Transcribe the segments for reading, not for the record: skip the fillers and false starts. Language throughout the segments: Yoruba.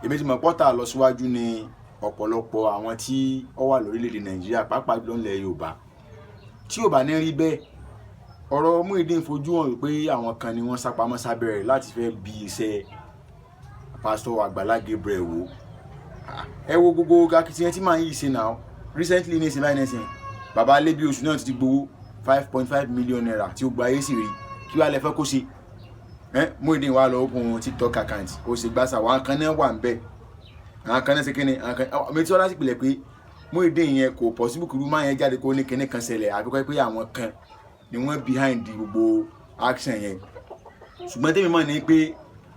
èmi ti mọ̀ pọ́tà lọ síwájú ní ọ̀pọ̀lọpọ̀ àwọn tí ó wà lórílẹ̀‐èdè Nàìjíríà pàápàá jùlọ ilẹ̀ Yorùbá tí ò bá ní rí bẹ́ẹ̀ ọ̀rọ̀ Muideen fojú hàn pé àwọn kan ni wọ́n sápamọ́ sábẹ́rẹ̀ láti fẹ́ bí iṣẹ́ pásítọ̀ Àgbàlá Gabriel wò. Ẹ wo gbogbo akitiyan tí màá yìí ṣe náà recently ní ìsìn báyìí nísìn bàbá Alébí oṣù náà ti gbowó 5.5 million naira tí ó gba ayé sì rí kí wàá lè fẹ́ kó ṣe. Muideen wà lọ open TikTok account ó ṣe gbàsà wọn kan náà wà ń bẹ àwọn kan náà ṣe kíni àwọn kan mi tí wọ́n láti pilẹ̀ pé Muideen yẹn kò possible kúrú máa yẹn jáde kó ní kíní kan ṣẹlẹ̀ àbíkọ́ pé àwọn kan ni wọ́n behind gbogbo action yẹn. Ṣùgbọ́n tèmi mọ̀ ní pé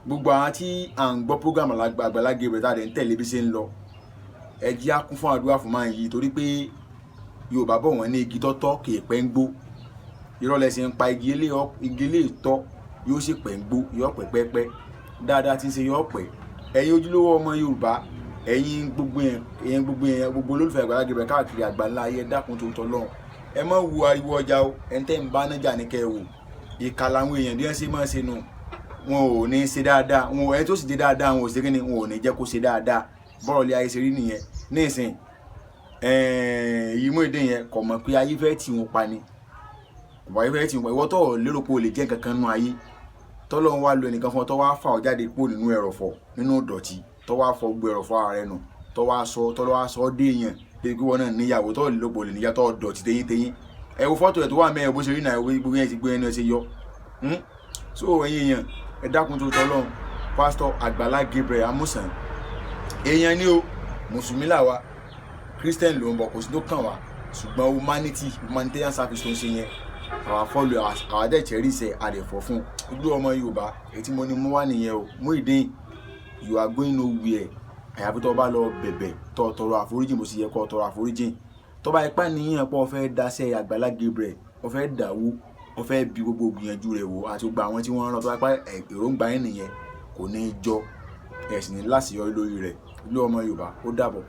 gbogbo àwọn tí à ń gbọ́ program Àgbàlá Gabriel tá à ń tẹ̀lé bí ṣe ń lọ ẹ jẹ́ á kún fún àdúrà fún máa yí torí pé Yorùbá bọ̀ wọ́n ní igi tọ́tọ́ kì í pẹ́ ń gbó ìrọ̀lẹ́ sì ń pa igi ilé tọ́ yóò sì pẹ́ ń gbó yóò pẹ́ pẹ́pẹ́ dáadáa tí ń ṣe yóò pẹ́. Ẹ̀yin ojúlówó ọmọ Yorùbá ẹ̀yin gbogbo olólùfẹ́ Àgbàlá Gabriel káàkiri àgbáńlá ayé dákun tó tọ́lọ́run ẹ má wo ariwo ọjà o ẹ̀ ń tẹ́ ń bá nájà ní kẹ́ ẹ wò ìkà làwọn èèyàn bí wọ́n ṣe máa ṣe nu wọn ò ní ṣe dáadáa wọn ò ẹ tó sì dé dáadáa wọn ò ṣe kíni wọn ò ní jẹ́ kó ṣe dáadáa bọ́rọ̀ lé ayé ṣe rí nìyẹn nísìn èyí Muideen yẹn kò mọ̀ pé ayé fẹ́ tì wọn pa ni ayé fẹ́ tì wọn pa ìwọ tó lérò pé o lè jẹ́ nǹkan kan nínú ayé tọ́lọ́run wá lo ẹnìkan fún ọ tó wá fà ọ́ jáde kúrò nínú ẹrọ̀fọ̀ nínú ìdọ̀tí tó wá fọ gbogbo ẹrọ̀fọ̀ ara rẹ nù tó wá sọ ọ́ dé èèyàn pé kí wọ́n náà níyàwó tó lè lópo lè níyà tó dọ̀tí téyín ẹ wo fọ́tò ẹ̀ tó wà mẹ́rin bó ṣe rí náà gbogbo yẹn ti gbé ẹni ẹ ṣe yọ so ẹ̀yin èèyàn ẹ dákun tó tọ́lọ́run pásítọ̀ Àgbàlá Gabriel Amusan èèyàn ni o mùsùlùmí làwa Christian ló ń bọ̀ kò sí tó kàn wá ṣùgbọ́n humanitarian service tó ń ṣe yẹn àwọn afọ́lù àwọn adẹ́chẹ̀rí ìṣẹ̀ àdẹ̀fọ́ fún ojú ọmọ Yorùbá èyí tí mo ní mú wá nìyẹn o Muideen you are going nowhere àyàfi tó bá lọ bẹ̀bẹ̀ tó tọrọ àforíjì mo sì yẹ kó tọrọ àforíjì tó bá ipá nìyẹn pé wọ́n fẹ́ dáṣẹ́ Àgbàlá Gabriel wọ́n fẹ́ dàwó wọ́n fẹ́ bí gbogbo gbìyànjú rẹ̀ wò àti gbogbo àwọn tí wọ́n rán tó bá ipá èròǹgbà yẹn nìyẹn kò ní í jọ ẹ̀sìn ní láṣeyọrí lórí rẹ̀ ojú ọmọ Yorùbá ó dàbọ̀.